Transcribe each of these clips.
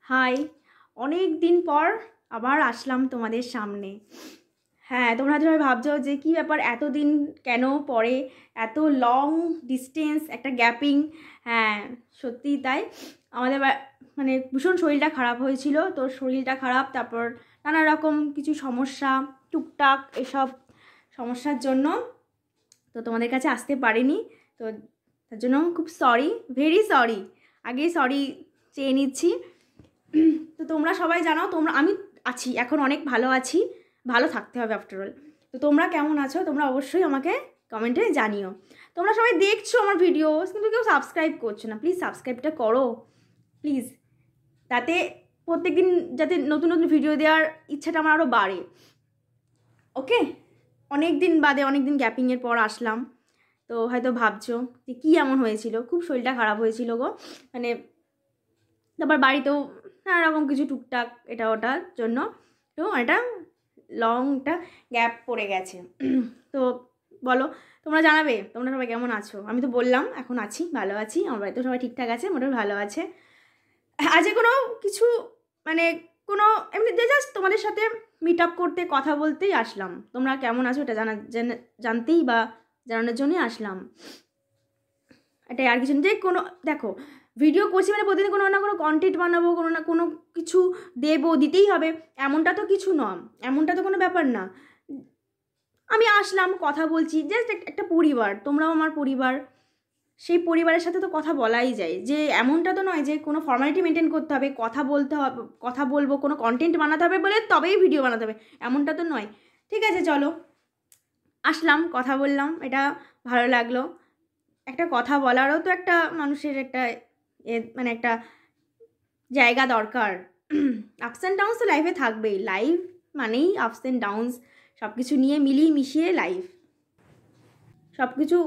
High, অনেক দিন পর আবার আসলাম তোমাদের সামনে। হ্যাঁ, তোমরা হয়তো ভাবছো যে কী ব্যাপার, এতদিন কেন পরে, এত লং ডিস্টেন্স, একটা গ্যাপিং। হ্যাঁ, সত্যিই তাই। আমাদের মানে ভীষণ শরীরটা খারাপ হয়েছিল, তো শরীরটা খারাপ, তারপর নানা রকম কিছু সমস্যা, টুকটাক এসব সমস্যার জন্য তো তোমাদের কাছে আসতে পারিনি। তো তার জন্য খুব সরি, ভেরি সরি, আগেই সরি চেয়ে নিচ্ছি। তো তোমরা সবাই জানাও, আমি আছি এখন, অনেক ভালো আছি, ভালো থাকতে হবে আফটারঅল। তো তোমরা কেমন আছো তোমরা অবশ্যই আমাকে কমেন্টে জানিও। তোমরা সবাই দেখছো আমার ভিডিও, কিন্তু কেউ সাবস্ক্রাইব করছো না। প্লিজ সাবস্ক্রাইবটা করো প্লিজ, তাতে প্রত্যেকদিন যাতে নতুন নতুন ভিডিও দেওয়ার ইচ্ছাটা আমার আরও বাড়ে। ওকে, অনেক দিন বাদে, অনেক দিন গ্যাপিংয়ের পর আসলাম। তো হয়তো ভাবছো যে কী এমন হয়েছিল, খুব শরীরটা খারাপ হয়েছিল গো, মানে তারপর বাড়িতেও নানা রকম কিছু টুকটাক এটা ওটার জন্য তো একটা লংটা গ্যাপ পড়ে গেছে। তো বলো, তোমরা জানাবে তোমরা সবাই কেমন আছো। আমি তো বললাম এখন আছি, ভালো আছি, আমার বাড়িতে সবাই ঠিকঠাক আছে, মোটামুটি ভালো আছে। আজকে কোনো কিছু মানে কোনো এমনিতে জাস্ট তোমাদের সাথে মিট আপ করতে, কথা বলতেই আসলাম। তোমরা কেমন আছো এটা জানতেই বা জানানোর জন্যই আসলাম। এটাই, আর কিছু যে কোনো দেখো, ভিডিও করছি মানে প্রতিদিন কোনো না কোনো কন্টেন্ট বানাবো, কোনো না কোনো কিছু দেবো, দিতেই হবে, এমনটা তো কিছু নয়, এমনটা তো কোনো ব্যাপার না। আমি আসলাম, কথা বলছি, জাস্ট একটা পরিবার, তোমরাও আমার পরিবার, সেই পরিবারের সাথে তো কথা বলাই যায়। যে এমনটা তো নয় যে কোনো ফর্মালিটি মেনটেন করতে হবে, কথা বলতে হবে, কথা বলবো, কোনো কন্টেন্ট বানাতে হবে বলে তবেই ভিডিও বানাতে হবে, এমনটা তো নয়। ঠিক আছে, চলো আসলাম, কথা বললাম, এটা ভালো লাগলো। একটা কথা বলারও তো একটা মানুষের একটা মানে একটা জায়গা দরকার। আপস অ্যান্ড ডাউনস তো লাইফে থাকবেই, লাইফ মানেই আপস অ্যান্ড ডাউনস, সব কিছু নিয়ে মিলিয়ে মিশিয়ে লাইফ, সব কিছু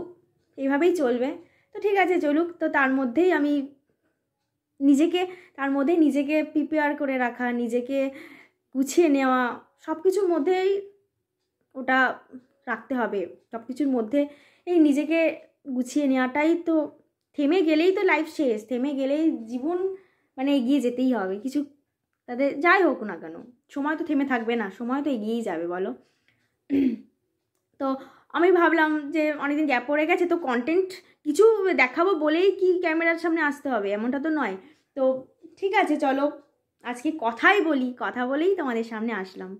এভাবেই চলবে। তো ঠিক আছে, চলুক। তো তার মধ্যেই আমি নিজেকে প্রিপেয়ার করে রাখা, নিজেকে গুছিয়ে নেওয়া, সব কিছুর মধ্যেই ওটা রাখতে হবে। সব কিছুর মধ্যে এই নিজেকে গুছিয়ে নেওয়াটাই তো, থেমে গেলেই তো লাইফ শেষ, থেমে গেলেই জীবন মানে এগিয়ে যেতেই হবে কিছু, তাদের যাই হোক না কেন, সময় তো থেমে থাকবে না, সময় তো এগিয়েই যাবে বলো। তো আমি ভাবলাম যে অনেকদিন গ্যাপ পড়ে গেছে, তো কন্টেন্ট কিছু দেখাবো বলেই কি ক্যামেরার সামনে আসতে হবে এমনটা তো নয়। তো ঠিক আছে, চলো আজকে কথা বলেই তোমাদের সামনে আসলাম।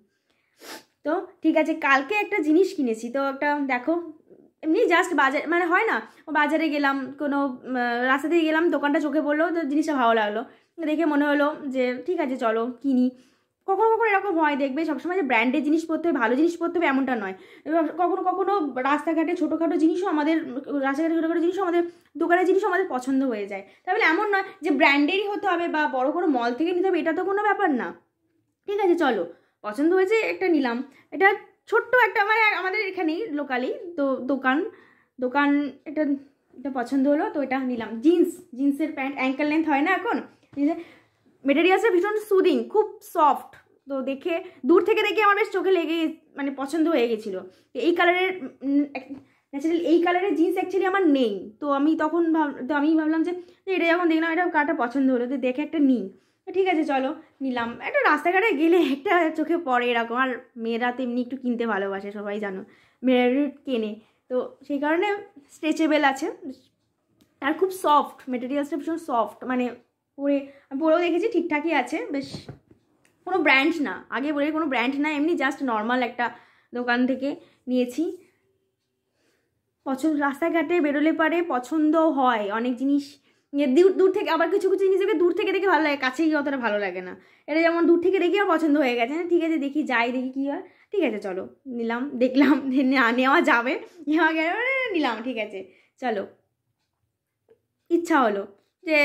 তো ঠিক আছে, কালকে একটা জিনিস কিনেছি, তো একটা দেখো, এমনি জাস্ট বাজার মানে হয় না, বাজারে গেলাম, কোনো রাস্তা দিয়ে গেলাম, দোকানটা চোখে পড়লো, তো জিনিসটা ভালো লাগলো, দেখে মনে হলো যে ঠিক আছে চলো কিনি। কখনো কখনো এরকম হয়, দেখবে সবসময় যে ব্র্যান্ডের জিনিস পরতে হবে, ভালো জিনিস পরতে হবে এমনটা নয়। কখনো কখনো রাস্তাঘাটে ছোটোখাটো জিনিসও আমাদের, দোকানের জিনিসও আমাদের পছন্দ হয়ে যায়। তাহলে এমন নয় যে ব্র্যান্ডেরই হতে হবে বা বড় কোনো মল থেকে নিতে হবে, এটা তো কোনো ব্যাপার না। ঠিক আছে, চলো, পছন্দ হয়েছে একটা নিলাম। এটা ছোট্ট একটা মানে আমাদের এখানেই লোকালি তো দোকান দোকান এটা এটা পছন্দ হলো, তো এটা নিলাম। জিন্সের প্যান্ট, অ্যাঙ্কেল লেন্থ হয় না এখন, মেটেরিয়ালসটা ভীষণ সুদিং, খুব সফট। তো দেখে দূর থেকে দেখে আমার বেশ চোখে লেগে মানে পছন্দ হয়ে গেছিলো। এই কালারের ন্যাচারালি এই কালারের জিন্স অ্যাকচুয়ালি আমার নেই, তো আমি তখন আমি ভাবলাম যে এটা যখন দেখলাম এটা কারটা পছন্দ হলো, তো দেখে একটা নিই। ঠিক আছে, চলো নিলাম। একটা রাস্তাঘাটে গেলে একটা চোখে পড়ে এরকম, আর মেয়েরা তো এমনি একটু কিনতে ভালোবাসে, সবাই জানো মেয়েরা কেনে, তো সেই কারণে স্ট্রেচেবেল আছে আর খুব সফট, মেটেরিয়ালসটা ভীষণ সফট, মানে পরেও দেখেছি ঠিকঠাকই আছে বেশ, কোনো ব্র্যান্ড না, আগে বলে কোনো ব্র্যান্ড না, এমনি জাস্ট নর্মাল একটা দোকান থেকে নিয়েছি। রাস্তাঘাটে বেরোলে পারে পছন্দ হয় অনেক জিনিস, দূর থেকে, আবার কিছু কিছু জিনিসকে দূর থেকে দেখে ভালো লাগে, কাছেই অতটা ভালো লাগে না। এটা যেমন দূর থেকে দেখে আমার পছন্দ হয়ে গেছে, ঠিক আছে দেখি যাই, দেখি কী হয়। ঠিক আছে চলো নিলাম, দেখলাম নেওয়া যাবে, নেওয়া গেলে নিলাম। ঠিক আছে চলো, ইচ্ছা হলো যে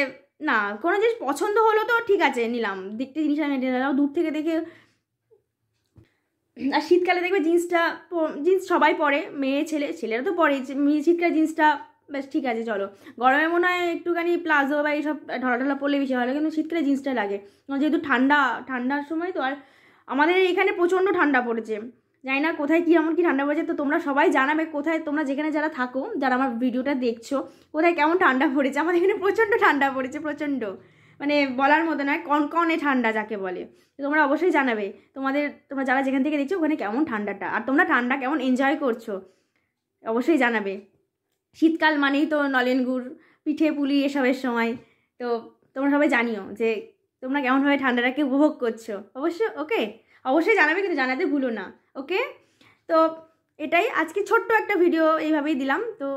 না, কোনো জিনিস পছন্দ হলো তো ঠিক আছে নিলাম, দেখতে জিনিসটা নিলাম দূর থেকে দেখে। আর শীতকালে দেখবে জিন্স সবাই পরে, ছেলেরা তো পরে, শীতকালে জিন্সটা বেশ ঠিক আছে। চলো, গরমে মনে হয় একটুখানি প্লাজো বা এইসব ঢলা পরলে বেশি ভালো, কিন্তু শীতকালে জিন্সটা লাগে, যেহেতু ঠান্ডার সময় তো। আর আমাদের এখানে প্রচণ্ড ঠান্ডা পড়েছে, জানি না কোথায় কী এমন কি ঠান্ডা পড়েছে, তো তোমরা সবাই জানাবে কোথায়, তোমরা যেখানে যারা থাকো, যারা আমার ভিডিওটা দেখছো, কোথায় কেমন ঠান্ডা পড়েছে। আমাদের এখানে প্রচণ্ড ঠান্ডা পড়েছে, প্রচণ্ড মানে বলার মতো নয়, কনকনে ঠান্ডা যাকে বলে। তো তোমরা অবশ্যই জানাবে তোমরা যারা যেখান থেকে দেখছো ওখানে কেমন ঠান্ডাটা, আর তোমরা ঠান্ডা কেমন এনজয় করছো অবশ্যই জানাবে। শীতকাল মানেই তো নলেন গুড়, পিঠে পুলি এসবের সময়। তো তোমরা সবাই জানিও যে তোমরা কেমনভাবে ঠান্ডাটাকে উপভোগ করছো অবশ্যই। ওকে, অবশ্যই জানাবে, কিন্তু জানাতে ভুলো না। ওকে, তো এটাই আজকে ছোট্ট একটা ভিডিও এইভাবেই দিলাম। তো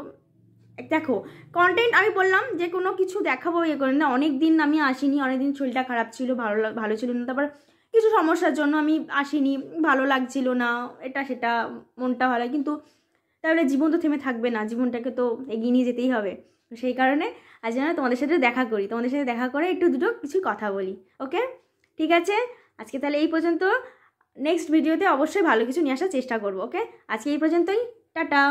দেখো, কন্টেন্ট আমি বললাম যে কোনো কিছু দেখাবো ইয়ে করে না, অনেক দিন আমি আসিনি, অনেক দিন শরীরটা খারাপ ছিল, ভালো ছিল না, তারপর কিছু সমস্যার জন্য আমি আসিনি, ভালো লাগছিল না, এটা সেটা, মনটা ভালো, কিন্তু তাহলে জীবন তো থেমে থাকবে না, জীবনটাকে তো এগিয়ে নিয়ে যেতেই হবে। তো সেই কারণে আজ যেন তোমাদের সাথে দেখা করি, তোমাদের সাথে দেখা করে একটু দুটো কিছু কথা বলি। ওকে, ঠিক আছে, আজকে তাহলে এই পর্যন্ত। নেক্সট ভিডিওতে অবশ্যই ভালো কিছু নিয়ে আসার চেষ্টা করবো। ওকে, আজকে এই পর্যন্তই, টাটা।